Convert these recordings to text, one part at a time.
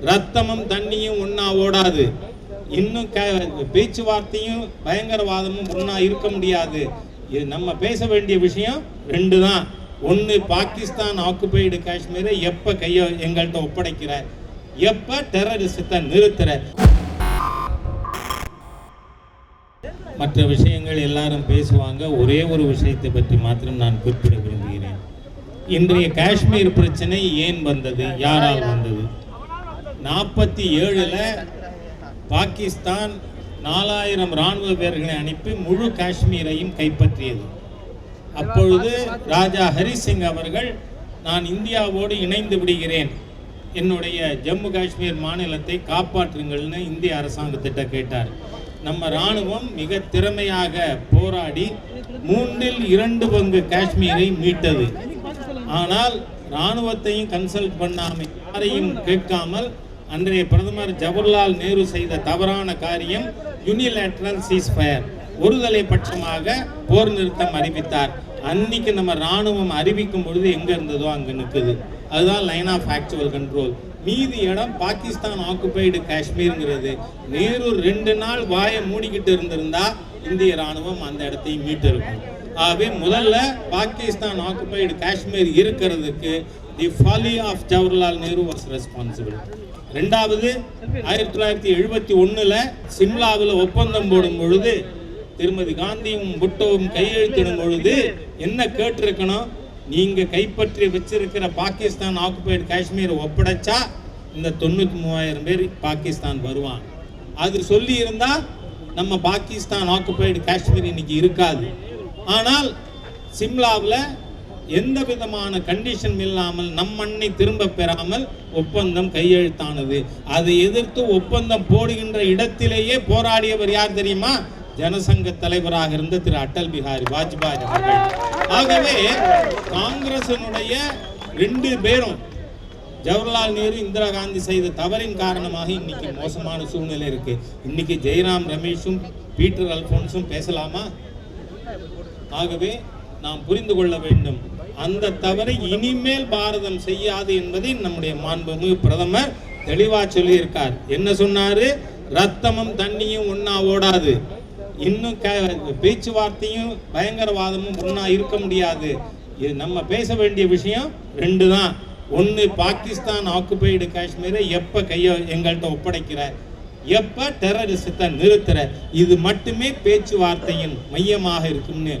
ரத்தமும் தண்ணியும் ஒன்னா ஓடாது. இன்னும் பேச்சுவார்த்தையும் பயங்கரவாதமும் ஒன்னா இருக்க முடியாது. இது நம்ம பேச வேண்டிய விஷயம் ரெண்டு தான். ஒன்று, பாகிஸ்தான் ஆக்குபைடு காஷ்மீரை எப்போ எங்கள்கிட்ட ஒப்படைக்கிற, எப்போ டெரரிசத்தை நிறுத்துற. மற்ற விஷயங்கள் எல்லாரும் பேசுவாங்க. ஒரே ஒரு விஷயத்தை பற்றி மாத்திரம் நான் குறிப்பிட விரும்புகிறேன். இன்றைய காஷ்மீர் பிரச்சனை ஏன் வந்தது, யாரால் வந்தது? 47ல் பாகிஸ்தான் 4000 இராணுவ வீரர்களை அனுப்பி முழு காஷ்மீரையும் கைப்பற்றியது. அப்பொழுது ராஜா ஹரிசிங் அவர்கள், நான் இந்தியாவோடு இணைந்து விடுகிறேன், என்னுடைய ஜம்மு காஷ்மீர் மாநிலத்தை காப்பாற்றுங்கள்னு இந்திய அரசாங்கத்திட்ட கேட்டார். நம்ம இராணுவம் மிக திறமையாக போராடி 2/3 பங்கு காஷ்மீரை மீட்டது. ஆனால் இராணுவத்தையும் கன்சல்ட் பண்ணாமல், யாரையும் கேட்காமல் அன்றைய பிரதமர் ஜவஹர்லால் நேரு செய்த தவறான காரியம் யூனிலேட்ரல் சீஸ்ஃபயர், ஒருதலை பட்சமாக போர் நிறுத்தம் அறிவித்தார். அன்னைக்கு நம்ம இராணுவம் அறிவிக்கும் பொழுது எங்க இருந்ததோ அங்க நிற்குது. அதுதான் லைன் ஆஃப் ஆக்சுவல் கண்ட்ரோல். மீதி இடம் பாகிஸ்தான் ஆக்குபைடு காஷ்மீர்ங்கிறது. நேரு 2 நாள் வாயை மூடிக்கிட்டு இருந்திருந்தா இந்திய இராணுவம் அந்த இடத்தையும் மீட்டு இருக்கும். ஆகவே முதல்ல பாகிஸ்தான் ஆக்குபைடு காஷ்மீர் இருக்கிறதுக்கு the folly of Jawaharlal Nehru was responsible. ரெண்டாவது, 1971ல் சிம்லாவில் ஒப்பந்தம் போடும் பொழுது திருமதி காந்தியும் புட்டோவும் கையெழுத்திடும் பொழுது என்ன கேட்டிருக்கணும்? நீங்க கைப்பற்றி வச்சிருக்கிற பாகிஸ்தான் ஆக்குபைடு காஷ்மீரை ஒப்படைச்சா இந்த 93,000 பேர் பாகிஸ்தான் வருவான். அது சொல்லி இருந்தா நம்ம பாகிஸ்தான் ஆக்குபைடு காஷ்மீர் இன்னைக்கு இருக்காது. ஆனால் சிம்லாவில் எந்த விதமான கண்டிஷன் இல்லாமல் நம் மண்ணை திரும்ப பெறாமல் ஒப்பந்தம் கையெழுத்தானது. அதை எதிர்த்து ஒப்பந்தம் போடுகின்ற இடத்திலேயே போராடியவர் யார் தெரியுமா? ஜனசங்க தலைவராக இருந்த திரு அடல் பிஹாரி வாஜ்பாய் அவர்கள். ஆகவே காங்கிரசினுடைய 2 பேரும், ஜவஹர்லால் நேரு, இந்திரா காந்தி செய்த தவறின் காரணமாக இன்னைக்கு மோசமான சூழ்நிலை இருக்கு. இன்னைக்கு ஜெயராம் ரமேஷும் பீட்டர் அல்போன்ஸும் பேசலாமா? ஆகவே நாம் புரிந்து கொள்ள வேண்டும், அந்த தவறை இனிமேல் பாரதம் செய்யாது என்பதை நம்முடைய மாண்புமிகு பிரதமர் தெளிவா சொல்லியிருக்கார். என்ன சொன்னாரு? ரத்தமும் தண்ணியும் ஒன்னா ஓடாது. இன்னும் பேச்சுவார்த்தையும் பயங்கரவாதமும் ஒன்னா இருக்க முடியாது. இது நம்ம பேச வேண்டிய விஷயம் ரெண்டு தான். ஒன்று, பாகிஸ்தான் ஆக்குபைடு காஷ்மீரை எப்போ எங்கள்கிட்ட ஒப்படைக்கிற, எப்போ டெரரிசத்தை நிறுத்துற. இது மட்டுமே பேச்சுவார்த்தையின் மையமாக இருக்கும்னு.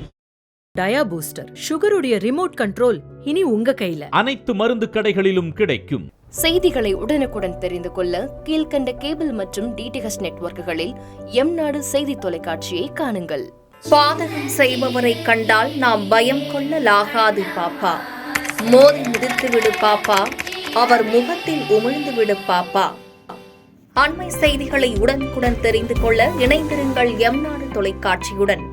டயா பூஸ்டர், சுகருடைய ரிமோட் கண்ட்ரோல் இனி உங்க கையில. அனைத்து மருந்து கடைகளிலும் கிடைக்கும். செய்திகளை உடனுக்குடன் தெரிந்து கொள்ள கீழ்கண்ட கேபிள் மற்றும் டிடிஹெச் நெட்வொர்க்குகளில் எம்நாடு செய்தி தொலைக்காட்சியை காணுங்கள். பாதகம் செய்பவரை கண்டால் நாம் பயம் கொள்ளலாகாது பாப்பா. மோதி மிதித்து விடு பாப்பா, அவர் முகத்தில் உமிழ்ந்து விடு பாப்பா. அண்மை செய்திகளை உடனுக்குடன் தெரிந்து கொள்ள இணைந்திருங்கள் எம்நாடு தொலைக்காட்சியுடன்.